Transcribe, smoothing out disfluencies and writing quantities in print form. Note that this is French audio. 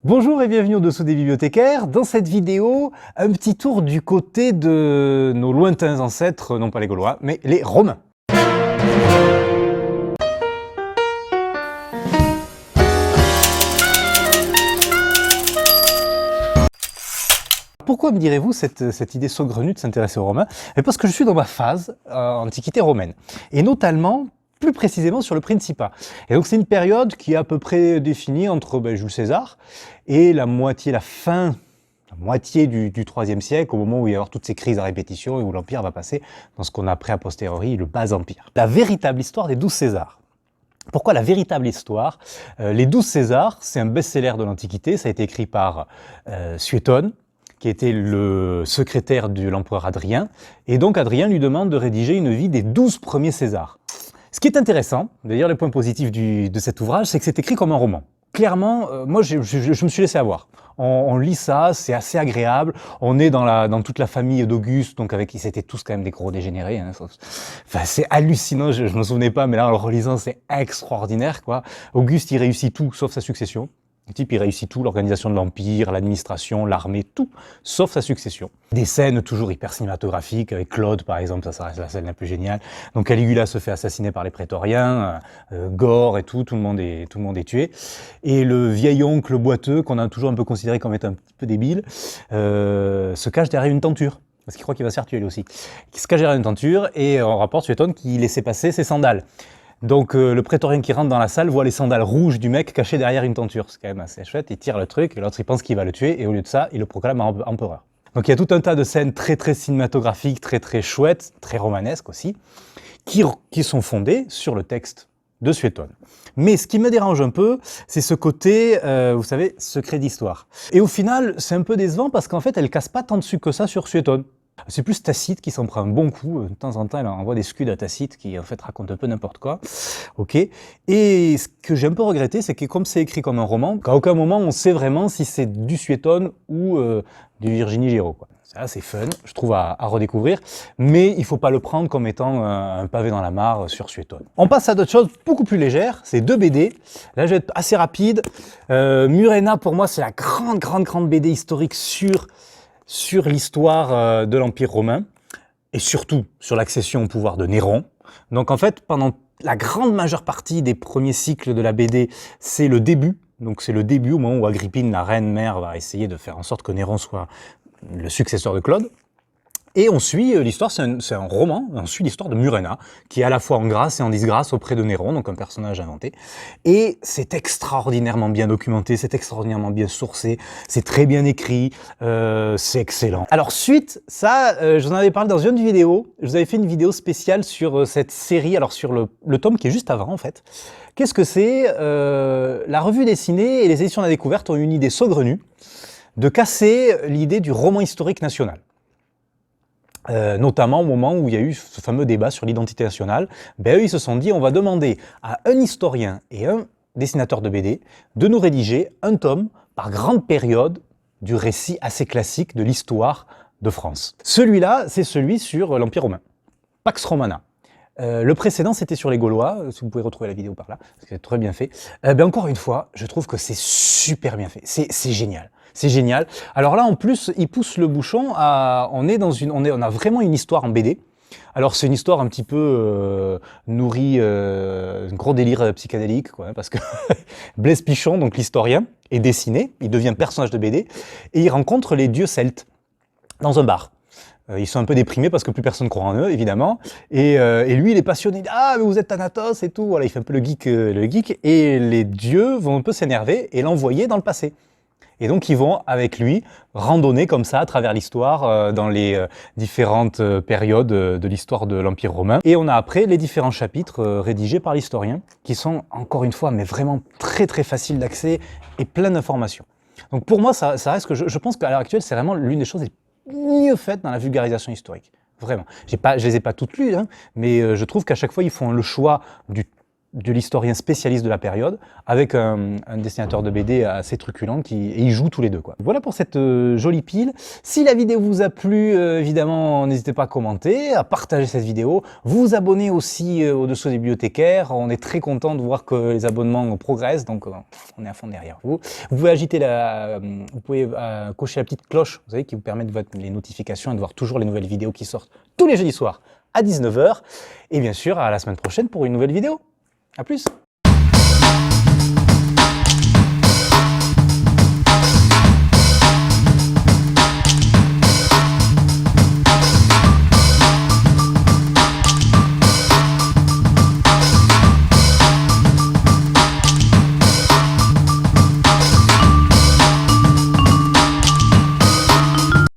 Bonjour et bienvenue au-dessous des bibliothécaires. Dans cette vidéo, un petit tour du côté de nos lointains ancêtres, non pas les Gaulois, mais les Romains. Pourquoi me direz-vous cette idée saugrenue de s'intéresser aux Romains? Parce que je suis dans ma phase antiquité romaine, et notamment plus précisément sur le Principat. Et donc c'est une période qui est à peu près définie entre Jules César et la fin, la moitié du IIIe siècle, au moment où il va y avoir toutes ces crises à répétition et où l'Empire va passer dans ce qu'on a appris a posteriori le bas Empire. La véritable histoire des 12 Césars. Pourquoi la véritable histoire? Les 12 Césars, c'est un best-seller de l'Antiquité, ça a été écrit par Suétone, qui était le secrétaire de l'empereur Adrien, et donc Adrien lui demande de rédiger une vie des 12 premiers Césars. Ce qui est intéressant, d'ailleurs les points positifs de cet ouvrage, c'est que c'est écrit comme un roman. Clairement, moi je me suis laissé avoir. On lit ça, c'est assez agréable, on est dans toute la famille d'Auguste, donc avec qui c'était tous quand même des gros dégénérés. Hein. Enfin, c'est hallucinant, je me souvenais pas, mais là en le relisant c'est extraordinaire, quoi. Auguste il réussit tout sauf sa succession. Le type, il réussit tout, l'organisation de l'Empire, l'administration, l'armée, tout, sauf sa succession. Des scènes toujours hyper cinématographiques, avec Claude par exemple, ça reste la scène la plus géniale. Donc Caligula se fait assassiner par les prétoriens, gore et tout le monde est tué. Et le vieil oncle boiteux, qu'on a toujours un peu considéré comme étant un petit peu débile, se cache derrière une tenture. Parce qu'il croit qu'il va se faire tuer lui aussi. Il se cache derrière une tenture et on rapporte Suétone qu'il laissait passer ses sandales. Donc le prétorien qui rentre dans la salle voit les sandales rouges du mec caché derrière une tenture. C'est quand même assez chouette, il tire le truc, et l'autre il pense qu'il va le tuer, et au lieu de ça, il le proclame empereur. Donc il y a tout un tas de scènes très cinématographiques, très chouettes, très romanesques aussi, qui sont fondées sur le texte de Suétone. Mais ce qui me dérange un peu, c'est ce côté, vous savez, secret d'histoire. Et au final, c'est un peu décevant parce qu'en fait, elle casse pas tant dessus que ça sur Suétone. C'est plus Tacite qui s'en prend un bon coup. De temps en temps, elle envoie des scuds à Tacite qui, en fait, raconte un peu n'importe quoi. Ok. Et ce que j'ai un peu regretté, c'est que comme c'est écrit comme un roman, qu'à aucun moment on sait vraiment si c'est du Suétone ou du Virginie Giraud, quoi. Ça, c'est fun, je trouve, à redécouvrir. Mais il faut pas le prendre comme étant un pavé dans la mare sur Suétone. On passe à d'autres choses beaucoup plus légères. C'est 2 BD. Là, je vais être assez rapide. Murena, pour moi, c'est la grande BD historique sur l'histoire de l'Empire romain, et surtout sur l'accession au pouvoir de Néron. Donc en fait, pendant la grande majeure partie des premiers cycles de la BD, c'est le début. Donc c'est le début au moment où Agrippine, la reine-mère, va essayer de faire en sorte que Néron soit le successeur de Claude. Et on suit l'histoire, c'est un roman, on suit l'histoire de Murena, qui est à la fois en grâce et en disgrâce auprès de Néron, donc un personnage inventé. Et c'est extraordinairement bien documenté, c'est extraordinairement bien sourcé, c'est très bien écrit, c'est excellent. Alors suite, ça, je vous en avais parlé dans une vidéo, je vous avais fait une vidéo spéciale sur cette série, alors sur le tome qui est juste avant en fait. Qu'est-ce que c'est? La revue dessinée et les éditions de la découverte ont eu une idée saugrenue de casser l'idée du roman historique national. Notamment au moment où il y a eu ce fameux débat sur l'identité nationale, eux ils se sont dit on va demander à un historien et un dessinateur de BD de nous rédiger un tome par grande période du récit assez classique de l'histoire de France. Celui-là, c'est celui sur l'Empire romain, Pax Romana. Le précédent, c'était sur les Gaulois, si vous pouvez retrouver la vidéo par là, c'est très bien fait. Encore une fois, je trouve que c'est super bien fait, c'est génial. C'est génial. Alors là, en plus, il pousse le bouchon à... On a vraiment une histoire en BD. Alors c'est une histoire un petit peu nourrie, un gros délire psychédélique, quoi, parce que Blaise Pichon, donc l'historien, est dessiné, il devient personnage de BD, et il rencontre les dieux celtes dans un bar. Ils sont un peu déprimés parce que plus personne croit en eux, évidemment. Et lui, il est passionné. Ah, mais vous êtes Thanatos et tout. Voilà, il fait un peu le geek. Et les dieux vont un peu s'énerver et l'envoyer dans le passé. Et donc, ils vont, avec lui, randonner comme ça à travers l'histoire, dans les différentes périodes de l'histoire de l'Empire romain. Et on a après les différents chapitres rédigés par l'historien, qui sont, encore une fois, mais vraiment très faciles d'accès et plein d'informations. Donc pour moi, ça reste que je pense qu'à l'heure actuelle, c'est vraiment l'une des choses les mieux faites dans la vulgarisation historique. Vraiment. Je les ai pas toutes lues, hein, mais je trouve qu'à chaque fois, ils font le choix du de l'historien spécialiste de la période, avec un dessinateur de BD assez truculent et ils jouent tous les deux, quoi. Voilà pour cette jolie pile. Si la vidéo vous a plu, évidemment, n'hésitez pas à commenter, à partager cette vidéo, vous abonner aussi au-dessous des bibliothécaires. On est très content de voir que les abonnements progressent, donc on est à fond derrière vous. Vous pouvez cocher la petite cloche, vous savez, qui vous permet de voir les notifications et de voir toujours les nouvelles vidéos qui sortent tous les jeudis soirs à 19 h. Et bien sûr, à la semaine prochaine pour une nouvelle vidéo. À plus!